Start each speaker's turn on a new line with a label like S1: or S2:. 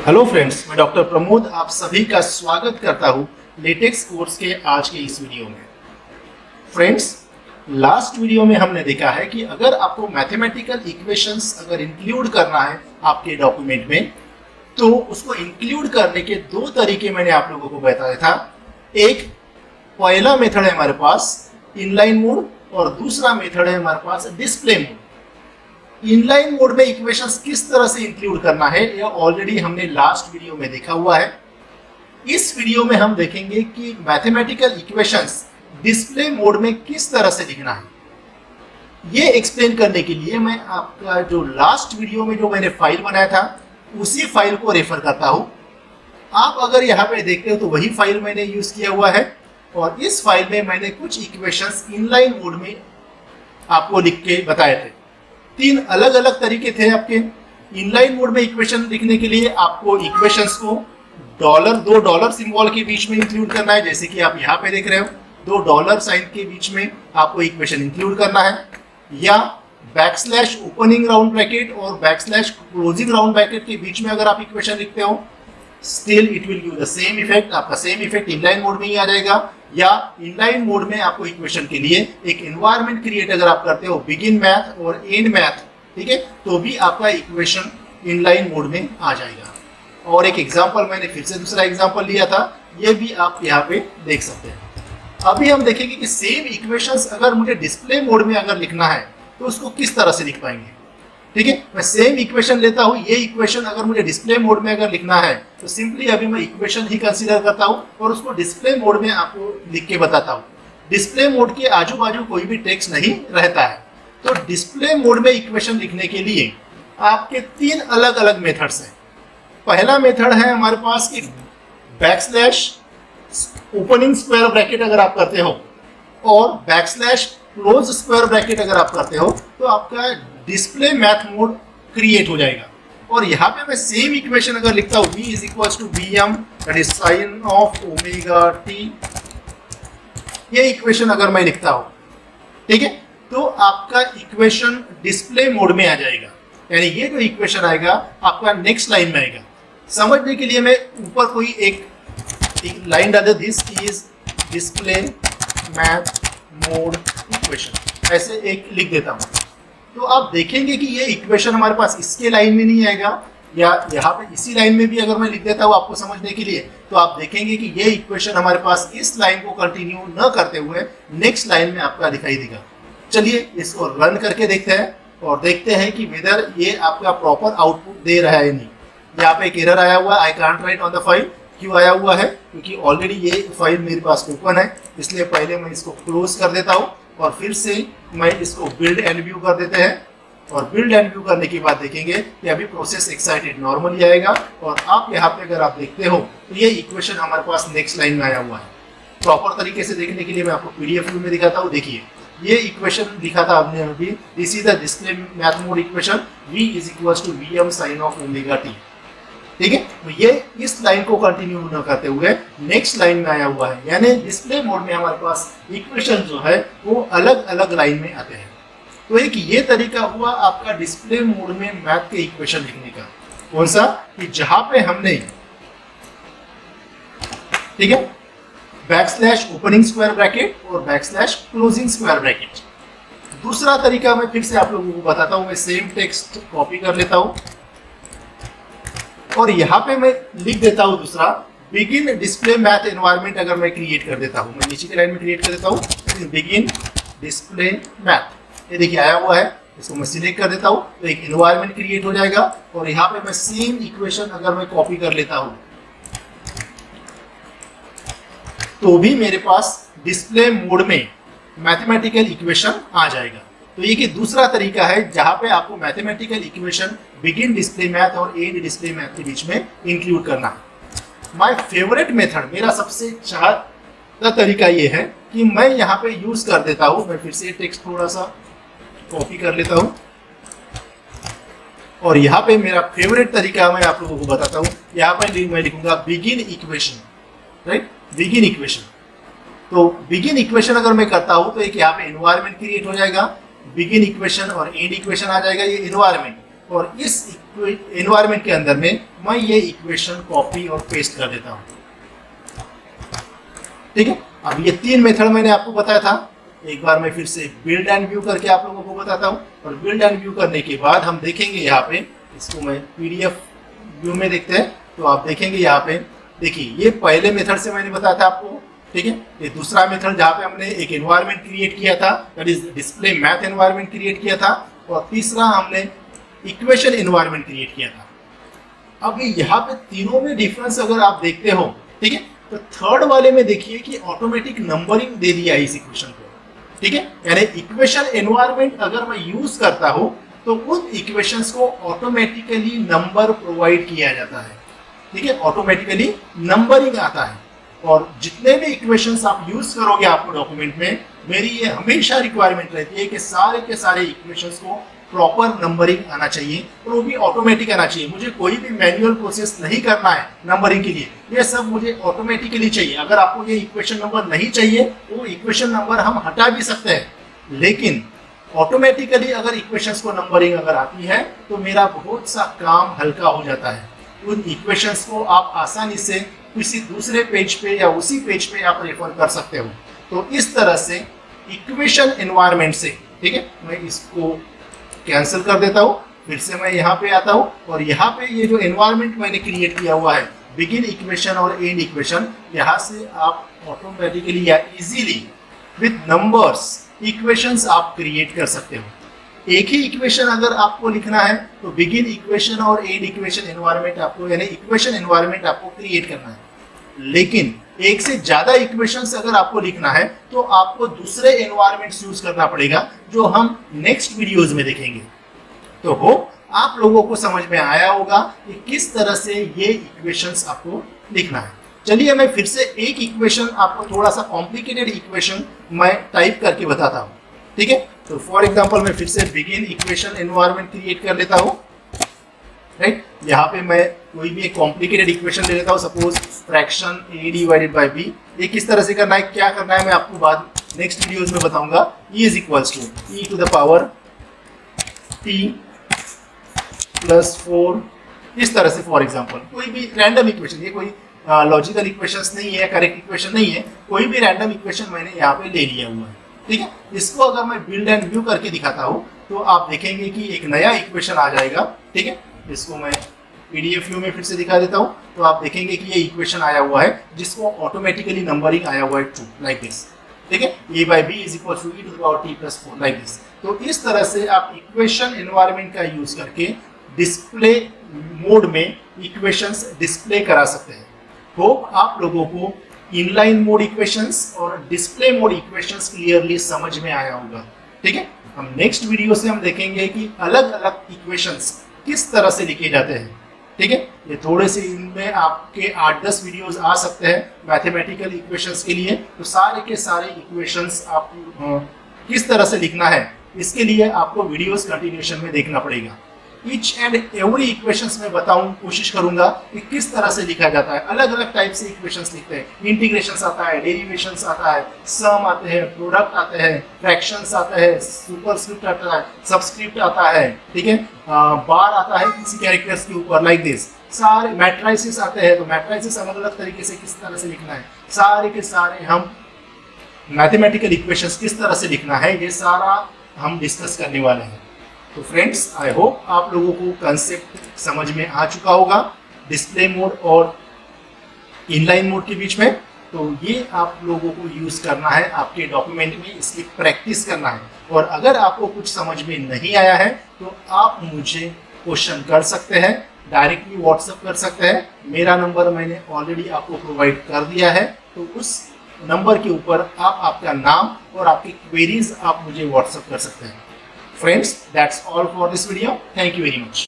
S1: Hello friends, मैं doctor Pramod आप सभी का स्वागत करता हूं लेटेक्स कोर्स के आज के इस वीडियो में। फ्रेंड्स, लास्ट वीडियो में हमने देखा है कि अगर आपको मैथमेटिकल इक्वेशंस अगर इंक्लूड करना है आपके डॉक्यूमेंट में, तो उसको इंक्लूड करने के दो तरीके मैंने आप लोगों को बताया था। एक पहला मेथड है हमारे पास इनलाइन मोड और दूसरा मेथड है हमारे पास डिस्प्ले मोड। इनलाइन मोड में इक्वेशंस किस तरह से इंक्लूड करना है यह ऑलरेडी हमने लास्ट वीडियो में देखा हुआ है। इस वीडियो में हम देखेंगे कि मैथमेटिकल इक्वेशंस डिस्प्ले मोड में किस तरह से लिखना है। ये एक्सप्लेन करने के लिए मैं आपका जो लास्ट वीडियो में जो मैंने फाइल बनाया था उसी फाइल को रेफर करता हूं। आप अगर यहाँ पे देखते हो तो वही फाइल मैंने यूज किया हुआ है और इस फाइल में मैंने कुछ इक्वेशंस इनलाइन मोड में आपको लिख के बताए थे। तीन अलग अलग तरीके थे आपके इनलाइन मोड में इक्वेशन लिखने के लिए। आपको इक्वेशंस को दो डॉलर सिंबल के बीच में इंक्लूड करना है, जैसे कि आप यहाँ पे देख रहे हो दो डॉलर साइन के बीच में आपको इक्वेशन इंक्लूड करना है, या बैकस्लैश ओपनिंग राउंड ब्रैकेट और बैकस्लैश क्लोजिंग राउंड ब्रैकेट के बीच में अगर आप इक्वेशन लिखते हो, still it will give the same effect. आपका सेम इफेक्ट इनलाइन मोड में ही आ जाएगा। या इनलाइन मोड में आपको इक्वेशन के लिए एक एनवायरनमेंट क्रिएट अगर आप करते हो बिगिन मैथ और एंड मैथ, ठीक है, तो भी आपका इक्वेशन इनलाइन मोड में आ जाएगा। और एक एग्जांपल मैंने फिर से दूसरा एग्जांपल लिया था, ये भी आप यहाँ पे देख सकते हैं। अभी हम देखेंगे कि सेम इक्वेशंस अगर मुझे डिस्प्ले मोड में अगर लिखना है तो उसको किस तरह से लिख पाएंगे। ठीक है, मैं सेम इक्वेशन लेता हूँ, ये इक्वेशन अगर मुझे डिस्प्ले मोड में अगर लिखना है तो सिंपली अभी मैं इक्वेशन ही कंसीडर करता हूँ और उसको डिस्प्ले मोड में आपको लिख के बताता हूँ। डिस्प्ले मोड के आजू बाजू कोई भी टेक्स्ट नहीं रहता है। तो डिस्प्ले मोड में इक्वेशन लिखने के लिए आपके तीन अलग अलग मेथड्स हैं। पहला मेथड है हमारे पास कि बैकस्लैश ओपनिंग स्क्वायर ब्रैकेट अगर आप करते हो और बैकस्लैश क्लोज स्क्वायर ब्रैकेट अगर आप करते हो तो आपका डिस्प्ले मैथ मोड क्रिएट हो जाएगा। और यहाँ पे मैं सेम इक्वेशन अगर लिखता हूँ v is equal to bm that is sine of omega t, ये इक्वेशन अगर मैं लिखता हूँ, ठीक है, तो आपका इक्वेशन डिस्प्ले मोड में आ जाएगा। यानी ये जो इक्वेशन आएगा आपका नेक्स्ट लाइन में आएगा। समझने के लिए मैं ऊपर कोई एक लाइन डाल दे, this is display math mode equation, ऐसे एक लिख देता हूँ। तो आप देखेंगे कि ये इक्वेशन हमारे पास इसके लाइन में नहीं आएगा, या यहाँ पे इसी लाइन में भी अगर मैं लिख देता हूँ आपको समझने के लिए, तो आप देखेंगे कि ये इक्वेशन हमारे पास इस लाइन को कंटिन्यू न करते हुए नेक्स्ट लाइन में आपका दिखाई देगा। चलिए इसको रन करके देखते हैं और देखते हैं कि वेदर ये आपका प्रॉपर आउटपुट दे रहा है नहीं। यहाँ पे एक एरर आया हुआ है, I can't right on the file. क्यों आया हुआ है? क्योंकि ऑलरेडी ये फाइल मेरे पास ओपन है, इसलिए पहले मैं इसको क्लोज कर देता हूँ और फिर से मैं इसको बिल्ड एंड व्यू कर देते हैं। और बिल्ड एंड व्यू करने के बाद देखेंगे कि अभी प्रोसेस एक्साइटेड नॉर्मली आएगा और आप यहाँ पे अगर आप देखते हो तो ये इक्वेशन हमारे पास नेक्स्ट लाइन में आया हुआ है। प्रॉपर तरीके से देखने के लिए मैं आपको पीडीएफ व्यू में दिखाता हूँ। देखिए ये इक्वेशन लिखा था हमने अभी, this is the display math mode equation v is equal to bm sine of omega t। ठीक है, तो ये इस लाइन को कंटिन्यू न करते हुए नेक्स्ट लाइन में आया हुआ है। यानी डिस्प्ले मोड में हमारे पास इक्वेशन जो है वो अलग अलग लाइन में आते हैं। तो एक ये तरीका हुआ आपका डिस्प्ले मोड में मैथ के इक्वेशन लिखने का। कौन सा? कि जहां पे हमने, ठीक है, बैकस्लैश ओपनिंग स्क्वायर ब्रैकेट और बैकस्लैश क्लोजिंग स्क्वायर ब्रैकेट। दूसरा तरीका मैं फिर से आप लोगों को बताता हूं। मैं सेम टेक्स्ट कॉपी कर लेता हूं और यहाँ पे मैं लिख देता हूँ दूसरा बिगिन डिस्प्ले मैथ एनवायरनमेंट अगर मैं क्रिएट कर देता हूँ, मैं नीचे की लाइन में क्रिएट कर देता हूँ बिगिन डिस्प्ले मैथ। ये देखिए आया हुआ है, इसको मैं सिलेक्ट कर देता हूँ तो एक एनवायरनमेंट क्रिएट हो जाएगा। और यहाँ पे मैं सेम इक्वेशन अगर मैं कॉपी कर लेता हूँ तो भी मेरे पास डिस्प्ले मोड में मैथमेटिकल इक्वेशन आ जाएगा। तो ये कि दूसरा तरीका है जहां पे आपको mathematical equation begin display math और एंड डिस्प्ले मैथ के बीच में इंक्लूड करना है। माय फेवरेट मेथड, मेरा सबसे चाहता तरीका ये है कि मैं यहाँ पे यूज कर देता हूँ। मैं फिर से टेक्स्ट थोड़ा सा कॉपी कर लेता हूँ और यहाँ पे मेरा फेवरेट तरीका मैं आप लोगों को बताता हूँ। यहाँ पे मैं लिखूंगा begin equation, right, begin equation. तो बिगिन इक्वेशन अगर मैं करता हूँ तो एक यहाँ पे एनवायरनमेंट क्रिएट हो जाएगा, बिगिन इक्वेशन और एंड इक्वेशन आ जाएगा, ये एनवायरनमेंट। और इस एनवायरनमेंट के अंदर में मैं ये इक्वेशन कॉपी और पेस्ट कर देता हूँ। ठीक है, अब ये 3 मेथड मैंने आपको बताया था। एक बार मैं फिर से बिल्ड एंड व्यू करके आप लोगों को बताता हूँ, और बिल्ड एंड व्यू करने के बाद हम देखेंगे यहाँ पे, इसको मैं पीडीएफ व्यू में देखते हैं तो आप देखेंगे यहाँ पे, देखिए ये पहले मेथड से मैंने बताया था आपको। ठीक है, ये दूसरा मेथड जहाँ पे हमने एक एनवायरनमेंट क्रिएट किया था, that is display math environment create किया था, और तीसरा हमने इक्वेशन एनवायरनमेंट क्रिएट किया था। अब यहाँ पे तीनों में डिफरेंस अगर आप देखते हो, ठीक है, तो थर्ड वाले में देखिए कि ऑटोमेटिक नंबरिंग दे दिया इस इक्वेशन को। ठीक है, यानी इक्वेशन एनवायरनमेंट अगर मैं यूज करता हूं तो उन इक्वेशंस को ऑटोमेटिकली नंबर प्रोवाइड किया जाता है। ठीक है, ऑटोमेटिकली नंबरिंग आता है, और जितने भी इक्वेशंस आप यूज करोगे आपको डॉक्यूमेंट में, मेरी ये हमेशा रिक्वायरमेंट रहती है कि सारे के सारे इक्वेशंस को प्रॉपर नंबरिंग आना चाहिए, और वो भी ऑटोमेटिक आना चाहिए। मुझे कोई भी मैनुअल प्रोसेस नहीं करना है नंबरिंग के लिए, ये सब मुझे ऑटोमेटिकली चाहिए। अगर आपको ये इक्वेशन नंबर नहीं चाहिए तो इक्वेशन नंबर हम हटा भी सकते हैं, लेकिन ऑटोमेटिकली अगर इक्वेशंस को नंबरिंग अगर आती है तो मेरा बहुत सा काम हल्का हो जाता है। उन इक्वेशंस को आप आसानी से किसी दूसरे पेज पे या उसी पेज पे आप रेफर कर सकते हो। तो इस तरह से इक्वेशन एनवायरनमेंट से, ठीक है, मैं इसको कैंसिल कर देता हूँ, फिर से मैं यहाँ पे आता हूँ, और यहाँ पे ये जो एनवायरनमेंट मैंने क्रिएट किया हुआ है, बिगिन इक्वेशन और एंड इक्वेशन, यहाँ से आप ऑटोमेटिकली या इजीली विद नंबर्स इक्वेशंस आप क्रिएट कर सकते हो। एक ही इक्वेशन अगर आपको लिखना है तो बिगिन इक्वेशन और एंड इक्वेशन एनवायरनमेंट आपको, यानी इक्वेशन एनवायरनमेंट आपको क्रिएट करना है। लेकिन एक से ज्यादा इक्वेशंस अगर आपको लिखना है तो आपको दूसरे एनवायरनमेंट्स यूज करना पड़ेगा, जो हम नेक्स्ट वीडियोस में देखेंगे। तो होप आप लोगों को समझ में आया होगा कि किस तरह से ये इक्वेशंस आपको लिखना है। चलिए मैं फिर से एक इक्वेशन आपको, थोड़ा सा कॉम्प्लिकेटेड इक्वेशन मैं टाइप करके बताता हूँ। ठीक है, तो फॉर एग्जांपल मैं फिर से बिगिन इक्वेशन एनवायरनमेंट क्रिएट कर लेता हूँ। राइट, यहाँ पे मैं कोई भी एक कॉम्प्लिकेटेड इक्वेशन ले लेता हूँ, suppose fraction a divided by b। ये किस तरह से करना है, क्या करना है, मैं आपको बाद नेक्स्ट वीडियोस में बताऊंगा। e is equals to e to the power t plus 4, इस तरह से। फॉर एग्जांपल कोई भी रैंडम इक्वेशन, ये कोई लॉजिकल इक्वेशंस नहीं है, करेक्ट इक्वेशन नहीं है, कोई भी रैंडम इक्वेशन मैंने यहाँ पे ले लिया हुआ है। ठीक है, इसको अगर मैं बिल्ड एंड व्यू करके दिखाता हूँ तो आप देखेंगे कि एक नया इक्वेशन आ जाएगा। ठीक है, इसको मैं पीडीएफ व्यू में फिर से दिखा देता हूँ, तो आप देखेंगे कि ये इक्वेशन आया हुआ है जिसको ऑटोमेटिकली नंबरिंग आया हुआ है 2, लाइक दिस। ठीक है, a by b is equal to e to the power t plus 4, like this. तो इस तरह से आप इक्वेशन एनवायरनमेंट का यूज करके डिस्प्ले मोड में इक्वेशंस डिस्प्ले करा सकते हैं। होप आप लोगों को इनलाइन मोड इक्वेशंस और डिस्प्ले मोड इक्वेशंस क्लियरली समझ में आया होगा। ठीक है, हम नेक्स्ट वीडियो से हम देखेंगे कि अलग अलग इक्वेशंस किस तरह से लिखे जाते हैं। ठीक है, ये थोड़े से इनमें आपके 8-10 वीडियोस आ सकते हैं मैथमेटिकल इक्वेशंस के लिए। तो सारे के सारे इक्वेशंस आप किस तरह से लिखना है, इसके लिए आपको वीडियोस कंटिन्यूशन में देखना पड़ेगा। ईच एंड एवरी इक्वेशंस में बताऊं, कोशिश करूंगा कि किस तरह से लिखा जाता है। अलग अलग टाइप से इक्वेशंस लिखते हैं, इंटीग्रेशंस आता है, डेरिवेशंस आता है, सम आते हैं, प्रोडक्ट आते हैं, फ्रैक्शंस आता है, सुपरस्क्रिप्ट आता है, सबस्क्रिप्ट आता है। ठीक है, बार आता है किसी कैरेक्टर्स के ऊपर, लाइक दिस। सारे मैट्राइसिस आते हैं, तो मैट्राइसिस अलग अलग तरीके से किस तरह से लिखना है, सारे के सारे हम मैथमेटिकल इक्वेशंस किस तरह से लिखना है, ये सारा हम डिस्कस करने वाले हैं। तो फ्रेंड्स, आई होप आप लोगों को कंसेप्ट समझ में आ चुका होगा डिस्प्ले मोड और इनलाइन मोड के बीच में। तो ये आप लोगों को यूज करना है आपके डॉक्यूमेंट में, इसकी प्रैक्टिस करना है। और अगर आपको कुछ समझ में नहीं आया है तो आप मुझे क्वेश्चन कर सकते हैं, डायरेक्टली व्हाट्सएप कर सकते हैं। मेरा नंबर मैंने ऑलरेडी आपको प्रोवाइड कर दिया है, तो उस नंबर के ऊपर आप आपका नाम और आपकी क्वेरीज आप मुझे व्हाट्सएप कर सकते हैं। Friends, that's all for this video. Thank you very much.